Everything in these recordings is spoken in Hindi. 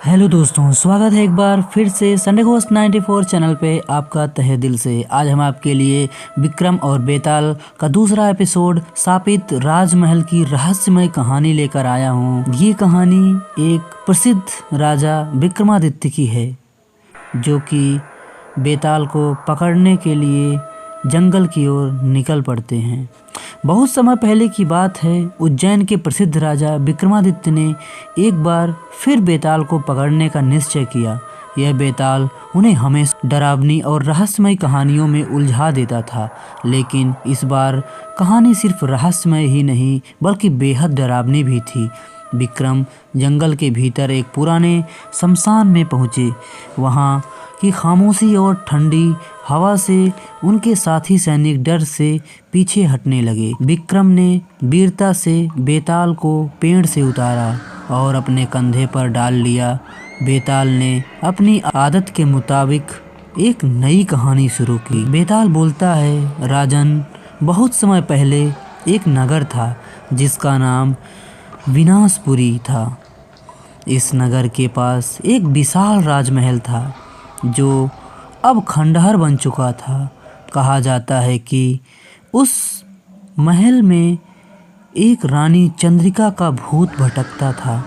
हेलो दोस्तों, स्वागत है एक बार फिर से संडे घोस्ट 94 चैनल पे आपका तहे दिल से। आज हम आपके लिए विक्रम और बेताल का दूसरा एपिसोड शापित राजमहल की रहस्यमय कहानी लेकर आया हूँ। ये कहानी एक प्रसिद्ध राजा विक्रमादित्य की है, जो कि बेताल को पकड़ने के लिए जंगल की ओर निकल पड़ते हैं। बहुत समय पहले की बात है। उज्जैन के प्रसिद्ध राजा विक्रमादित्य ने एक बार फिर बेताल को पकड़ने का निश्चय किया। यह बेताल उन्हें हमेशा डरावनी और रहस्यमय कहानियों में उलझा देता था, लेकिन इस बार कहानी सिर्फ रहस्यमय ही नहीं बल्कि बेहद डरावनी भी थी। विक्रम जंगल के भीतर एक पुराने शमशान में पहुँचे। वहाँ की खामोशी और ठंडी हवा से उनके साथी सैनिक डर से पीछे हटने लगे। विक्रम ने वीरता से बेताल को पेड़ से उतारा और अपने कंधे पर डाल लिया। बेताल ने अपनी आदत के मुताबिक एक नई कहानी शुरू की। बेताल बोलता है, राजन, बहुत समय पहले एक नगर था जिसका नाम विनाशपुरी था। इस नगर के पास एक विशाल राजमहल था जो अब खंडहर बन चुका था। कहा जाता है कि उस महल में एक रानी चंद्रिका का भूत भटकता था।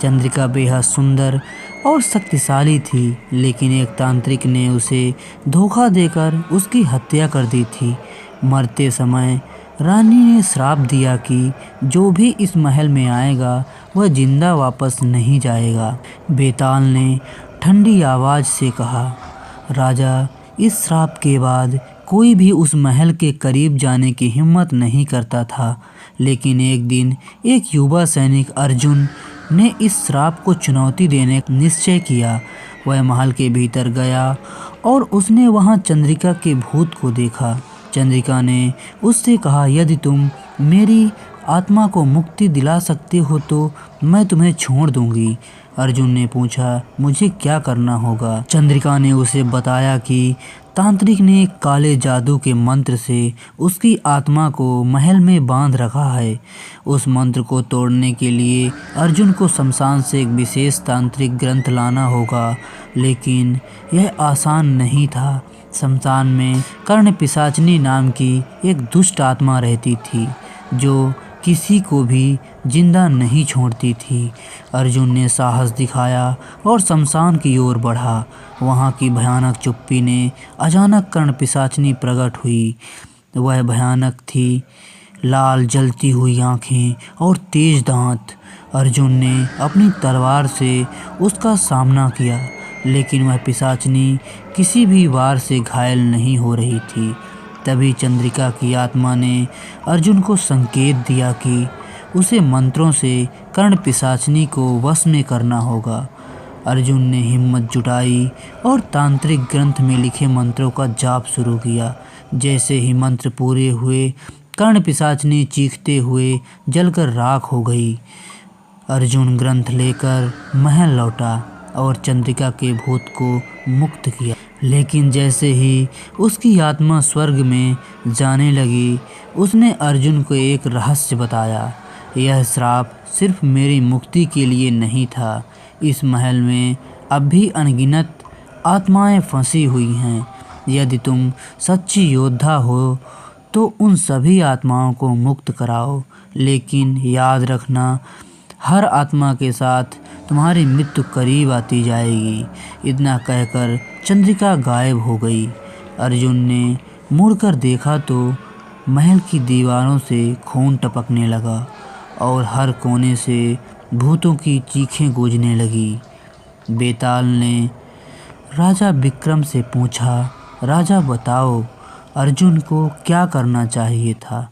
चंद्रिका बेहद सुंदर और शक्तिशाली थी, लेकिन एक तांत्रिक ने उसे धोखा देकर उसकी हत्या कर दी थी। मरते समय रानी ने श्राप दिया कि जो भी इस महल में आएगा वह जिंदा वापस नहीं जाएगा। बेताल ने ठंडी आवाज़ से कहा, राजा, इस श्राप के बाद कोई भी उस महल के करीब जाने की हिम्मत नहीं करता था। लेकिन एक दिन एक युवा सैनिक अर्जुन ने इस श्राप को चुनौती देने का निश्चय किया। वह महल के भीतर गया और उसने वहां चंद्रिका के भूत को देखा। चंद्रिका ने उससे कहा, यदि तुम मेरी आत्मा को मुक्ति दिला सकते हो तो मैं तुम्हें छोड़ दूंगी। अर्जुन ने पूछा, मुझे क्या करना होगा? चंद्रिका ने उसे बताया कि तांत्रिक ने काले जादू के मंत्र से उसकी आत्मा को महल में बांध रखा है। उस मंत्र को तोड़ने के लिए अर्जुन को शमशान से एक विशेष तांत्रिक ग्रंथ लाना होगा, लेकिन यह आसान नहीं था। शमशान में कर्ण पिशाचनी नाम की एक दुष्ट आत्मा रहती थी जो किसी को भी जिंदा नहीं छोड़ती थी। अर्जुन ने साहस दिखाया और शमशान की ओर बढ़ा। वहाँ की भयानक चुप्पी ने अचानक कर्ण पिशाचनी प्रकट हुई। वह भयानक थी, लाल जलती हुई आंखें और तेज दांत। अर्जुन ने अपनी तलवार से उसका सामना किया, लेकिन वह पिशाचनी किसी भी वार से घायल नहीं हो रही थी। तभी चंद्रिका की आत्मा ने अर्जुन को संकेत दिया कि उसे मंत्रों से कर्ण पिशाचनी को वश में करना होगा। अर्जुन ने हिम्मत जुटाई और तांत्रिक ग्रंथ में लिखे मंत्रों का जाप शुरू किया। जैसे ही मंत्र पूरे हुए, कर्ण पिशाचनी चीखते हुए जलकर राख हो गई। अर्जुन ग्रंथ लेकर महल लौटा और चंद्रिका के भूत को मुक्त किया। लेकिन जैसे ही उसकी आत्मा स्वर्ग में जाने लगी, उसने अर्जुन को एक रहस्य बताया। यह श्राप सिर्फ मेरी मुक्ति के लिए नहीं था। इस महल में अब भी अनगिनत आत्माएं फंसी हुई हैं। यदि तुम सच्ची योद्धा हो तो उन सभी आत्माओं को मुक्त कराओ, लेकिन याद रखना, हर आत्मा के साथ तुम्हारी मृत्यु करीब आती जाएगी। इतना कहकर चंद्रिका गायब हो गई। अर्जुन ने मुड़कर देखा तो महल की दीवारों से खून टपकने लगा और हर कोने से भूतों की चीखें गूंजने लगी। बेताल ने राजा विक्रम से पूछा, राजा बताओ, अर्जुन को क्या करना चाहिए था?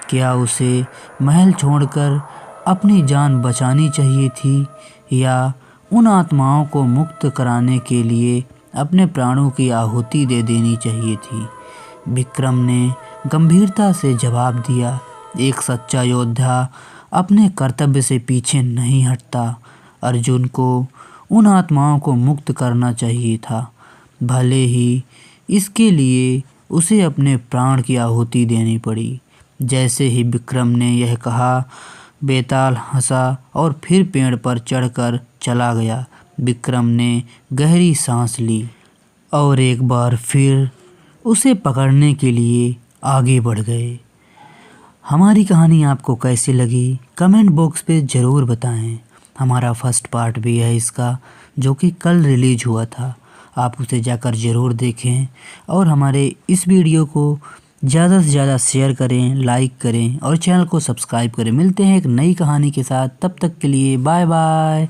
क्या उसे महल छोड़कर अपनी जान बचानी चाहिए थी या उन आत्माओं को मुक्त कराने के लिए अपने प्राणों की आहुति दे देनी चाहिए थी? विक्रम ने गंभीरता से जवाब दिया, एक सच्चा योद्धा अपने कर्तव्य से पीछे नहीं हटता। अर्जुन को उन आत्माओं को मुक्त करना चाहिए था, भले ही इसके लिए उसे अपने प्राण की आहुति देनी पड़ी। जैसे ही विक्रम ने यह कहा, बेताल हंसा और फिर पेड़ पर चढ़कर चला गया। विक्रम ने गहरी सांस ली और एक बार फिर उसे पकड़ने के लिए आगे बढ़ गए। हमारी कहानी आपको कैसी लगी कमेंट बॉक्स पे ज़रूर बताएं। हमारा फर्स्ट पार्ट भी है इसका, जो कि कल रिलीज हुआ था। आप उसे जाकर ज़रूर देखें और हमारे इस वीडियो को ज़्यादा से ज़्यादा शेयर करें, लाइक करें और चैनल को सब्सक्राइब करें। मिलते हैं एक नई कहानी के साथ, तब तक के लिए बाय बाय।